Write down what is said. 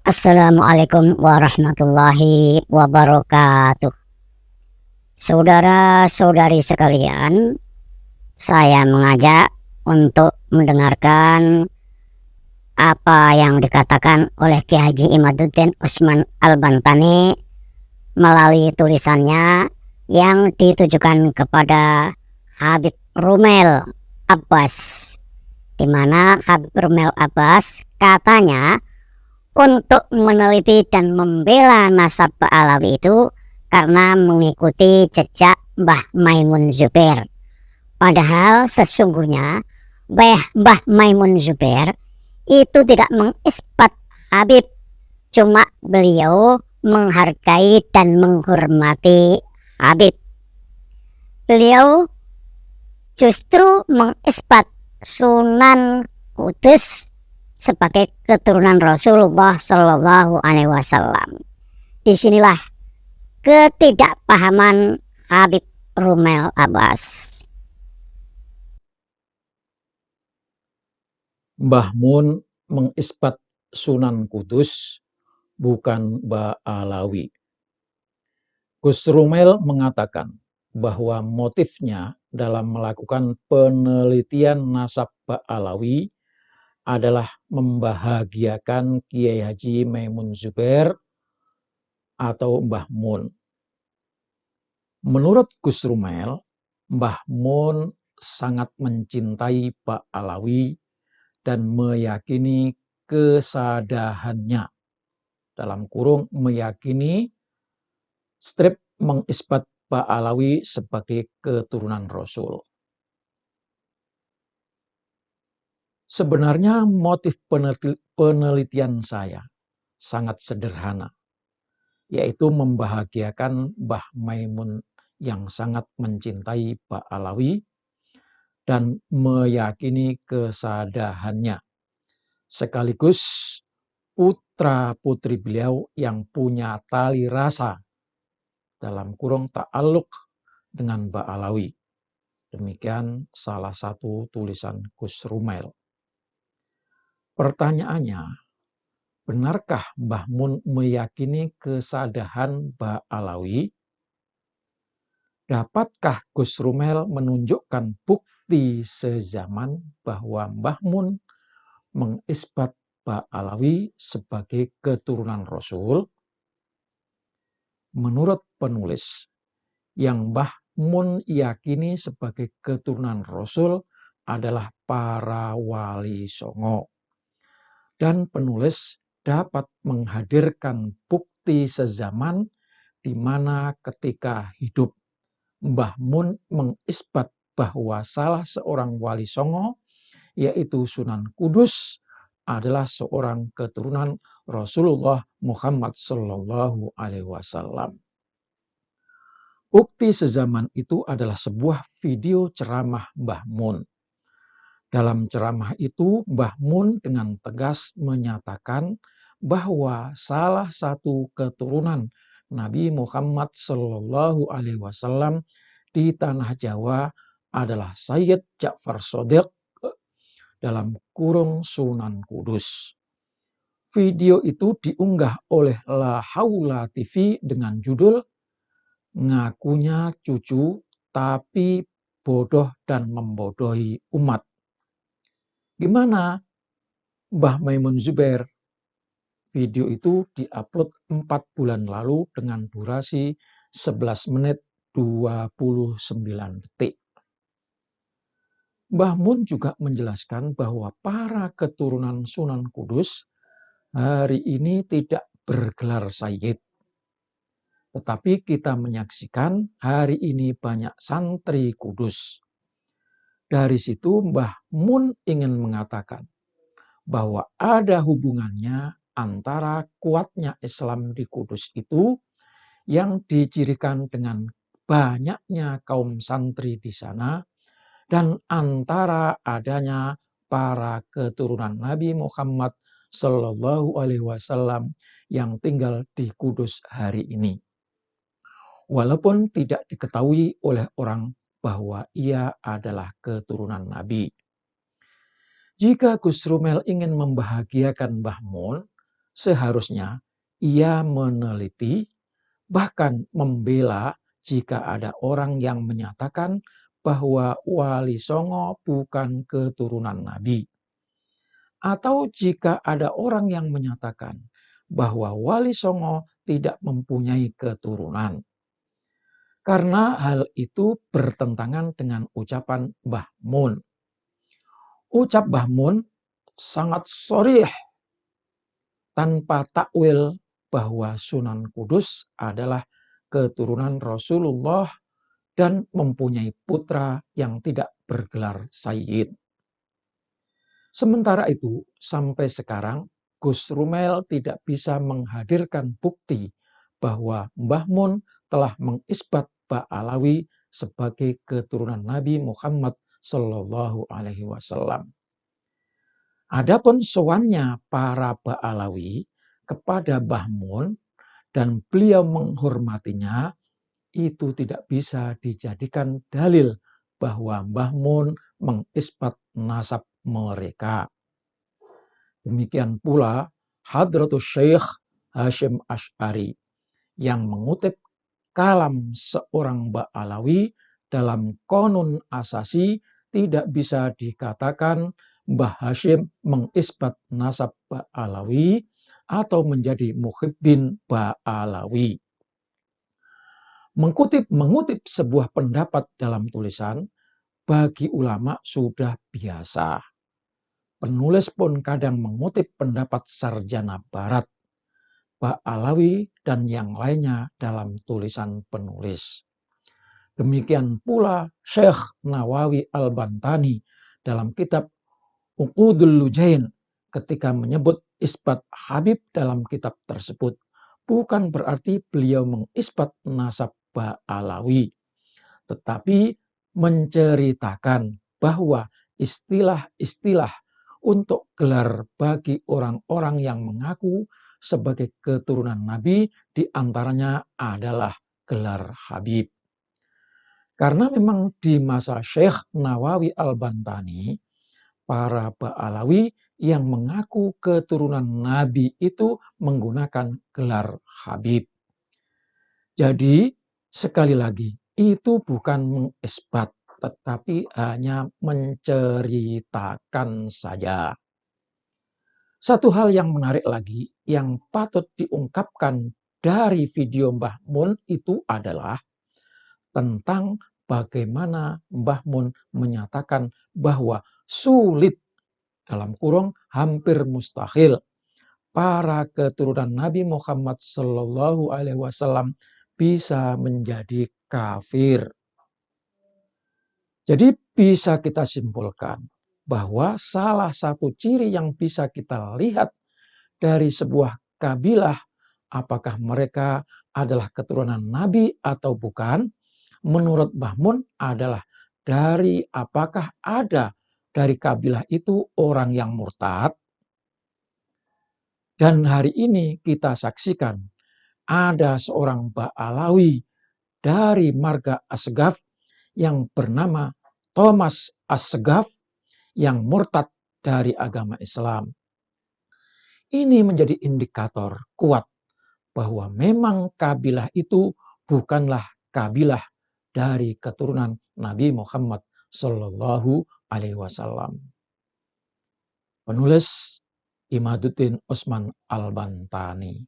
Assalamualaikum warahmatullahi wabarakatuh. Saudara-saudari sekalian, saya mengajak untuk mendengarkan apa yang dikatakan oleh Ki Haji Imaduddin Usman Al-Bantani melalui tulisannya yang ditujukan kepada Habib Rumel Abbas, di mana Habib Rumel Abbas katanya untuk meneliti dan membela nasab Ba'alawi itu karena mengikuti jejak Mbah Maimun Zubair. Padahal sesungguhnya Mbah Maimun Zubair itu tidak mengisbat Habib, cuma beliau menghargai dan menghormati Habib. Beliau justru mengisbat Sunan Kudus sebagai keturunan Rasulullah Shallallahu Alaihi Wasallam. Disinilah ketidakpahaman Habib Rumel Abbas. Mbah Mun mengisbat Sunan Kudus, bukan Ba'alawi. Gus Rumel mengatakan bahwa motifnya dalam melakukan penelitian nasab Ba'alawi adalah membahagiakan Kiai Haji Maimun Zubair atau Mbah Mun. Menurut Gus Rumel, Mbah Mun sangat mencintai Ba'alawi dan meyakini kesadahannya, dalam kurung meyakini strip mengisbat Ba'alawi sebagai keturunan Rasul. Sebenarnya motif penelitian saya sangat sederhana, yaitu membahagiakan Mbah Maimun yang sangat mencintai Ba'alawi dan meyakini kesadahannya, sekaligus putra-putri beliau yang punya tali rasa, dalam kurung ta'alluq dengan Ba'alawi. Demikian salah satu tulisan Gus Rumel. Pertanyaannya, benarkah Mbah Mun meyakini kesadahan Ba'alawi? Dapatkah Gus Rumel menunjukkan bukti sezaman bahwa Mbah Mun mengisbat Ba'alawi sebagai keturunan Rasul? Menurut penulis, yang Mbah Mun yakini sebagai keturunan Rasul adalah para wali songo. Dan penulis dapat menghadirkan bukti sezaman di mana ketika hidup Mbah Mun mengisbat bahwa salah seorang wali songo, yaitu Sunan Kudus, adalah seorang keturunan Rasulullah Muhammad Sallallahu Alaihi Wasallam. Bukti sezaman itu adalah sebuah video ceramah Mbah Mun. Dalam ceramah itu, Mbah Mun dengan tegas menyatakan bahwa salah satu keturunan Nabi Muhammad Sallallahu Alaihi Wasallam di tanah Jawa adalah Sayyid Ja'far Shadiq, dalam kurung Sunan Kudus. Video itu diunggah oleh La Haula TV dengan judul "Ngakunya cucu tapi bodoh dan membodohi umat". Gimana Mbah Maimun Zubair? Video itu diupload 4 bulan lalu dengan durasi 11 menit 29 detik. Mbah Mun juga menjelaskan bahwa para keturunan Sunan Kudus hari ini tidak bergelar sayyid. Tetapi kita menyaksikan hari ini banyak santri kudus. Dari situ Mbah Mun ingin mengatakan bahwa ada hubungannya antara kuatnya Islam di Kudus itu yang dicirikan dengan banyaknya kaum santri di sana dan antara adanya para keturunan Nabi Muhammad Sallallahu Alaihi Wasallam yang tinggal di Kudus hari ini. Walaupun tidak diketahui oleh orang bahwa ia adalah keturunan Nabi. Jika Gus Rumel ingin membahagiakan Mbah Mun, seharusnya ia meneliti, bahkan membela jika ada orang yang menyatakan bahwa Wali Songo bukan keturunan Nabi. Atau jika ada orang yang menyatakan bahwa Wali Songo tidak mempunyai keturunan. Karena hal itu bertentangan dengan ucapan Mbah Mun. Ucap Mbah Mun sangat sharih tanpa takwil bahwa Sunan Kudus adalah keturunan Rasulullah dan mempunyai putra yang tidak bergelar Sayyid. Sementara itu, sampai sekarang Gus Rumel tidak bisa menghadirkan bukti bahwa Mbah Mun telah mengisbat Ba'alawi sebagai keturunan Nabi Muhammad Sallallahu Alaihi Wasallam. Adapun sowannya para Ba'alawi kepada Mbah Mun dan beliau menghormatinya, itu tidak bisa dijadikan dalil bahwa Mbah Mun mengisbat nasab mereka. Demikian pula Hadratus Syekh Hasyim Asy'ari yang mengutip kalam seorang Ba'alawi dalam Qonun Asasi tidak bisa dikatakan Mbah Hasyim mengisbat nasab Ba'alawi atau menjadi muhibbin Ba'alawi. Mengutip sebuah pendapat dalam tulisan bagi ulama sudah biasa. Penulis pun kadang mengutip pendapat sarjana barat, Ba'alawi dan yang lainnya dalam tulisan penulis. Demikian pula Syekh Nawawi Al-Bantani dalam kitab Uqudul Lujain ketika menyebut isbat Habib dalam kitab tersebut. Bukan berarti beliau mengisbat nasab Ba'alawi, tetapi menceritakan bahwa istilah-istilah untuk gelar bagi orang-orang yang mengaku sebagai keturunan Nabi diantaranya adalah gelar Habib. Karena memang di masa Syekh Nawawi Al-Bantani, para Ba'alawi yang mengaku keturunan Nabi itu menggunakan gelar Habib. Jadi sekali lagi itu bukan mengisbat, tetapi hanya menceritakan saja. Satu hal yang menarik lagi yang patut diungkapkan dari video Mbah Mun itu adalah tentang bagaimana Mbah Mun menyatakan bahwa sulit, dalam kurung hampir mustahil, para keturunan Nabi Muhammad Sallallahu Alaihi Wasallam bisa menjadi kafir. Jadi bisa kita simpulkan bahwa salah satu ciri yang bisa kita lihat dari sebuah kabilah, apakah mereka adalah keturunan Nabi atau bukan, menurut Mbah Mun adalah dari apakah ada dari kabilah itu orang yang murtad. Dan hari ini kita saksikan ada seorang Ba'alawi dari marga Asgaf yang bernama Thomas Asgaf yang murtad dari agama Islam. Ini menjadi indikator kuat bahwa memang kabilah itu bukanlah kabilah dari keturunan Nabi Muhammad Sallallahu Alaihi Wasallam. Penulis Imaduddin Utsman Al-Bantani.